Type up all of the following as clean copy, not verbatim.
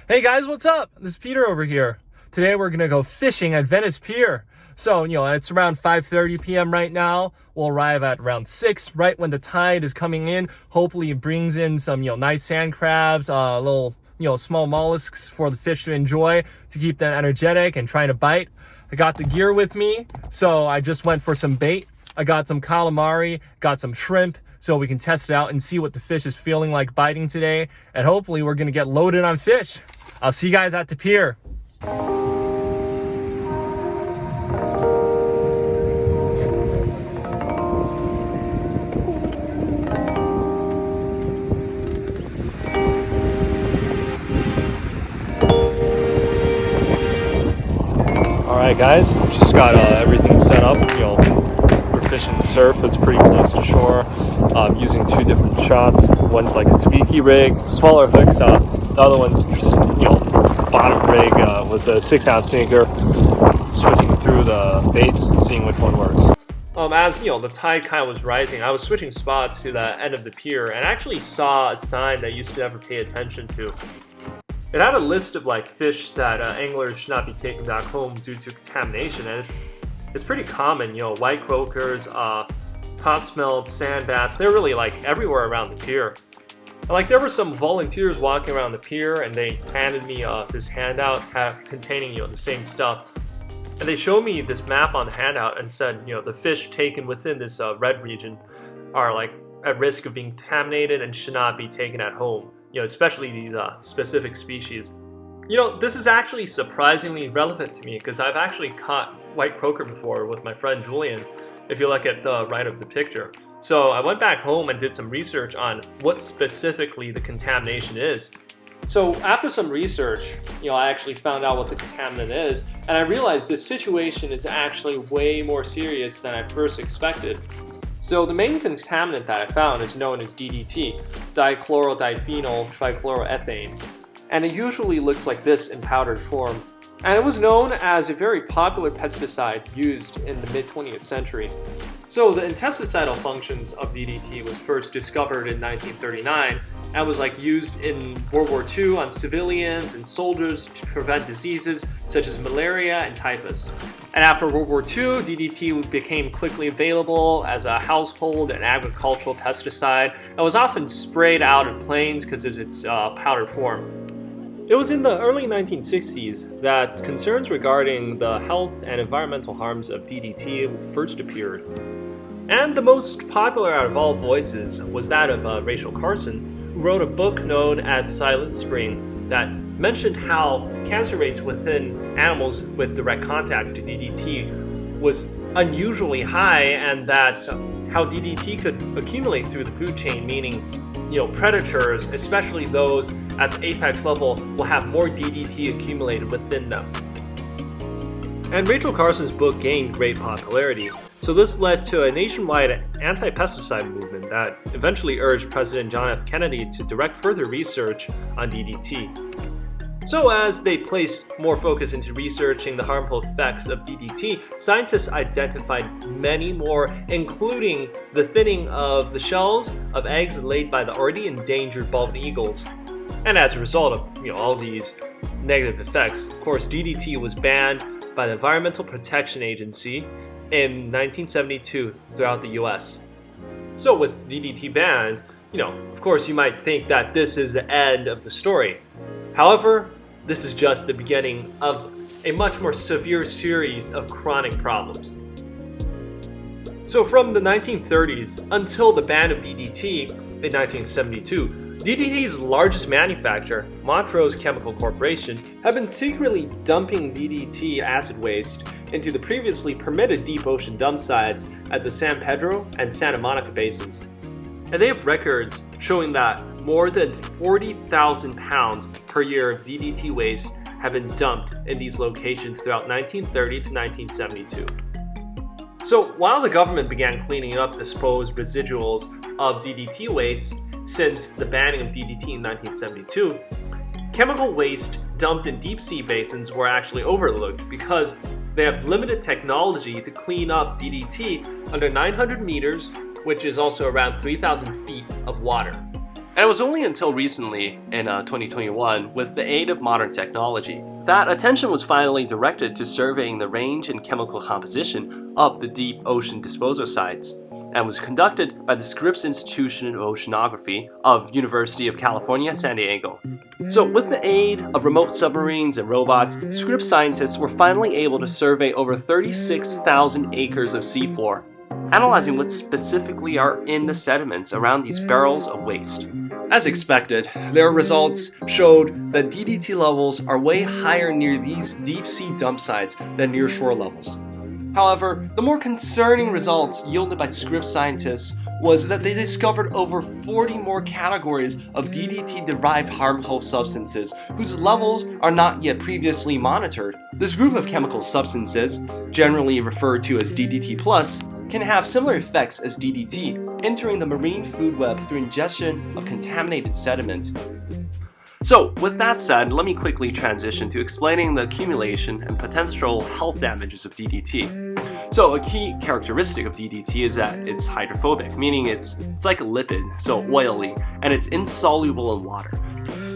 Hey guys, what's up? This is Peter over here. Today we're gonna go fishing at Venice Pier. So, it's around 5:30 p.m. right now. We'll arrive at around 6, right when the tide is coming in. Hopefully it brings in some, nice sand crabs, little, small mollusks for the fish to enjoy to keep them energetic and trying to bite. I got the gear with me, so I just went for some bait. I got some calamari, got some shrimp, so we can test it out and see what the fish is feeling like biting today. And hopefully we're gonna get loaded on fish. I'll see you guys at the pier. Alright guys, just got everything set up. We're fishing the surf. It's pretty close to shore. Using two different shots. One's like a speaky rig, smaller hooks. The other one's just, bottom rig with a 6-ounce sinker. Switching through the baits and seeing which one works. As the tide kind of was rising, I was switching spots to the end of the pier and actually saw a sign that I used to never pay attention to. It had a list of fish that anglers should not be taking back home due to contamination, and it's pretty common. White croakers, pot smelt, sand bass. They're really everywhere around the pier. And, there were some volunteers walking around the pier, and they handed me this handout containing the same stuff. And they showed me this map on the handout and said the fish taken within this red region are at risk of being contaminated and should not be taken at home. Especially these specific species. This is actually surprisingly relevant to me because I've actually caught white croaker before with my friend Julian, if you look at the right of the picture. So I went back home and did some research on what specifically the contamination is. So after some research, I actually found out what the contaminant is, and I realized this situation is actually way more serious than I first expected. So the main contaminant that I found is known as DDT, dichlorodiphenyl trichloroethane, and it usually looks like this in powdered form. And it was known as a very popular pesticide used in the mid-20th century. So the intestinal functions of DDT was first discovered in 1939 and was used in World War II on civilians and soldiers to prevent diseases such as malaria and typhus. And after World War II, DDT became quickly available as a household and agricultural pesticide and was often sprayed out in planes because of its powdered form. It was in the early 1960s that concerns regarding the health and environmental harms of DDT first appeared. And the most popular out of all voices was that of Rachel Carson, who wrote a book known as Silent Spring that mentioned how cancer rates within animals with direct contact to DDT was unusually high, and that how DDT could accumulate through the food chain, meaning predators, especially those at the apex level, will have more DDT accumulated within them. And Rachel Carson's book gained great popularity, so this led to a nationwide anti-pesticide movement that eventually urged President John F. Kennedy to direct further research on DDT. So as they placed more focus into researching the harmful effects of DDT, scientists identified many more, including the thinning of the shells of eggs laid by the already endangered bald eagles. And as a result of all these negative effects, of course, DDT was banned by the Environmental Protection Agency in 1972 throughout the US. So with DDT banned, of course you might think that this is the end of the story. However, this is just the beginning of a much more severe series of chronic problems. So from the 1930s until the ban of DDT in 1972, DDT's largest manufacturer, Montrose Chemical Corporation, had been secretly dumping DDT acid waste into the previously permitted deep ocean dump sites at the San Pedro and Santa Monica basins. And they have records showing that more than 40,000 pounds per year of DDT waste have been dumped in these locations throughout 1930 to 1972. So while the government began cleaning up the supposed residuals of DDT waste since the banning of DDT in 1972, chemical waste dumped in deep sea basins were actually overlooked because they have limited technology to clean up DDT under 900 meters, which is also around 3,000 feet of water. And it was only until recently, in 2021, with the aid of modern technology, that attention was finally directed to surveying the range and chemical composition of the deep ocean disposal sites, and was conducted by the Scripps Institution of Oceanography of University of California, San Diego. So with the aid of remote submarines and robots, Scripps scientists were finally able to survey over 36,000 acres of seafloor, analyzing what specifically are in the sediments around these barrels of waste. As expected, their results showed that DDT levels are way higher near these deep sea dump sites than near shore levels. However, the more concerning results yielded by Scripps scientists was that they discovered over 40 more categories of DDT-derived harmful substances whose levels are not yet previously monitored. This group of chemical substances, generally referred to as DDT+, can have similar effects as DDT, entering the marine food web through ingestion of contaminated sediment. So, with that said, let me quickly transition to explaining the accumulation and potential health damages of DDT. So, a key characteristic of DDT is that it's hydrophobic, meaning it's like a lipid, so oily, and it's insoluble in water.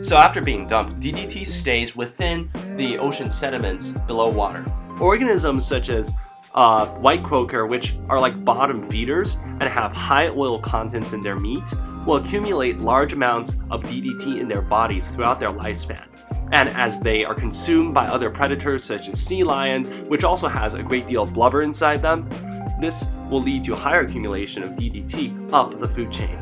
So after being dumped, DDT stays within the ocean sediments below water. Organisms such as white croaker, which are like bottom feeders and have high oil contents in their meat, will accumulate large amounts of DDT in their bodies throughout their lifespan. And as they are consumed by other predators such as sea lions, which also has a great deal of blubber inside them, this will lead to higher accumulation of DDT up the food chain.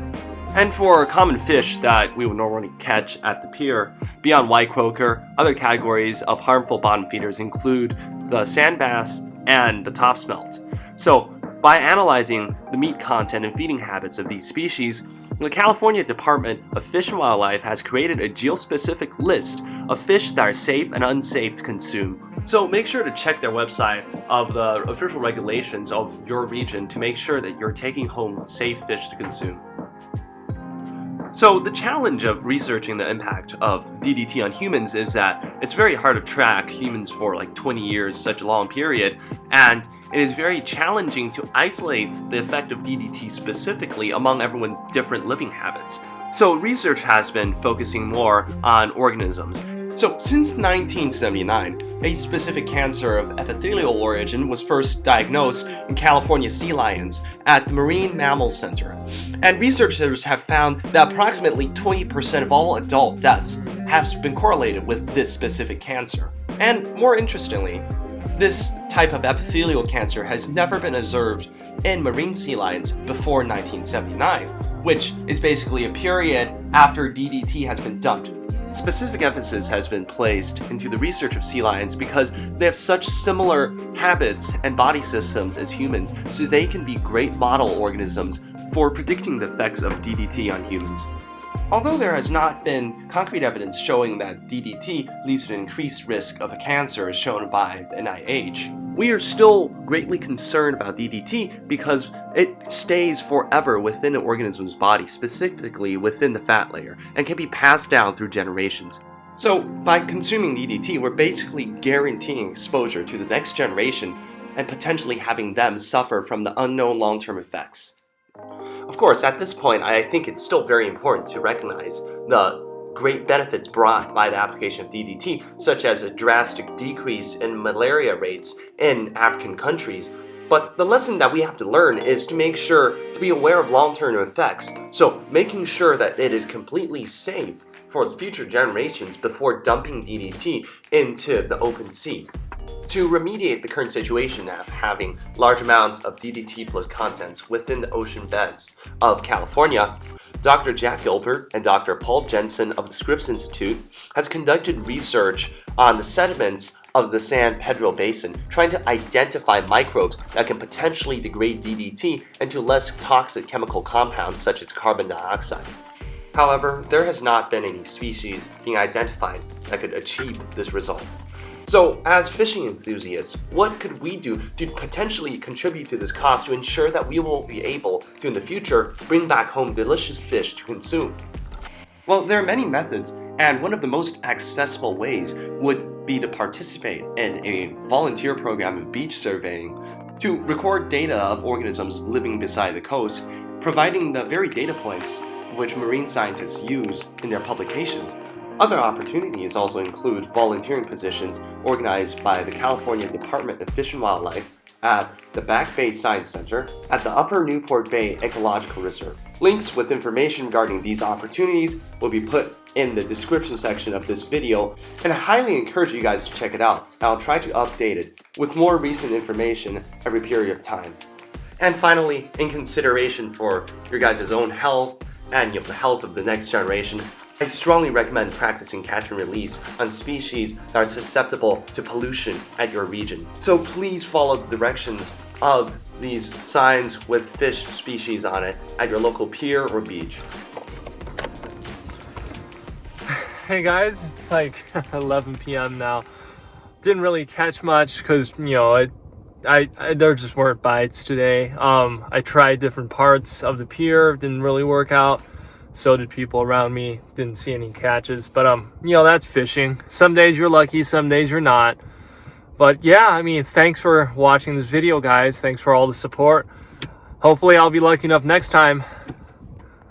And for common fish that we would normally catch at the pier, beyond white croaker, other categories of harmful bottom feeders include the sand bass and the top smelt. So, by analyzing the meat content and feeding habits of these species, the California Department of Fish and Wildlife has created a geospecific list of fish that are safe and unsafe to consume. So make sure to check their website of the official regulations of your region to make sure that you're taking home safe fish to consume. So the challenge of researching the impact of DDT on humans is that it's very hard to track humans for like 20 years, such a long period, and it is very challenging to isolate the effect of DDT specifically among everyone's different living habits. So research has been focusing more on organisms. So since 1979, a specific cancer of epithelial origin was first diagnosed in California sea lions at the Marine Mammal Center. And researchers have found that approximately 20% of all adult deaths have been correlated with this specific cancer. And more interestingly, this type of epithelial cancer has never been observed in marine sea lions before 1979, which is basically a period after DDT has been dumped. Specific emphasis has been placed into the research of sea lions because they have such similar habits and body systems as humans, so they can be great model organisms for predicting the effects of DDT on humans. Although there has not been concrete evidence showing that DDT leads to an increased risk of a cancer as shown by the NIH, we are still greatly concerned about DDT because it stays forever within an organism's body, specifically within the fat layer, and can be passed down through generations. So, by consuming DDT, we're basically guaranteeing exposure to the next generation and potentially having them suffer from the unknown long-term effects. Of course, at this point, I think it's still very important to recognize the great benefits brought by the application of DDT, such as a drastic decrease in malaria rates in African countries. But the lesson that we have to learn is to make sure to be aware of long-term effects, so making sure that it is completely safe for future generations before dumping DDT into the open sea. To remediate the current situation of having large amounts of DDT plus contents within the ocean beds of California, Dr. Jack Gilbert and Dr. Paul Jensen of the Scripps Institute has conducted research on the sediments of the San Pedro Basin, trying to identify microbes that can potentially degrade DDT into less toxic chemical compounds such as carbon dioxide. However, there has not been any species being identified that could achieve this result. So, as fishing enthusiasts, what could we do to potentially contribute to this cause to ensure that we will be able to, in the future, bring back home delicious fish to consume? Well, there are many methods, and one of the most accessible ways would be to participate in a volunteer program of beach surveying to record data of organisms living beside the coast, providing the very data points which marine scientists use in their publications. Other opportunities also include volunteering positions organized by the California Department of Fish and Wildlife at the Back Bay Science Center at the Upper Newport Bay Ecological Reserve. Links with information regarding these opportunities will be put in the description section of this video, and I highly encourage you guys to check it out. I'll try to update it with more recent information every period of time. And finally, in consideration for your guys' own health and the health of the next generation, I strongly recommend practicing catch and release on species that are susceptible to pollution at your region. So please follow the directions of these signs with fish species on it at your local pier or beach. Hey guys, it's like 11 p.m. now. Didn't really catch much because, there just weren't bites today. I tried different parts of the pier, didn't really work out. So did people around me, didn't see any catches. But, that's fishing. Some days you're lucky, some days you're not. But yeah, I mean, thanks for watching this video, guys. Thanks for all the support. Hopefully I'll be lucky enough next time.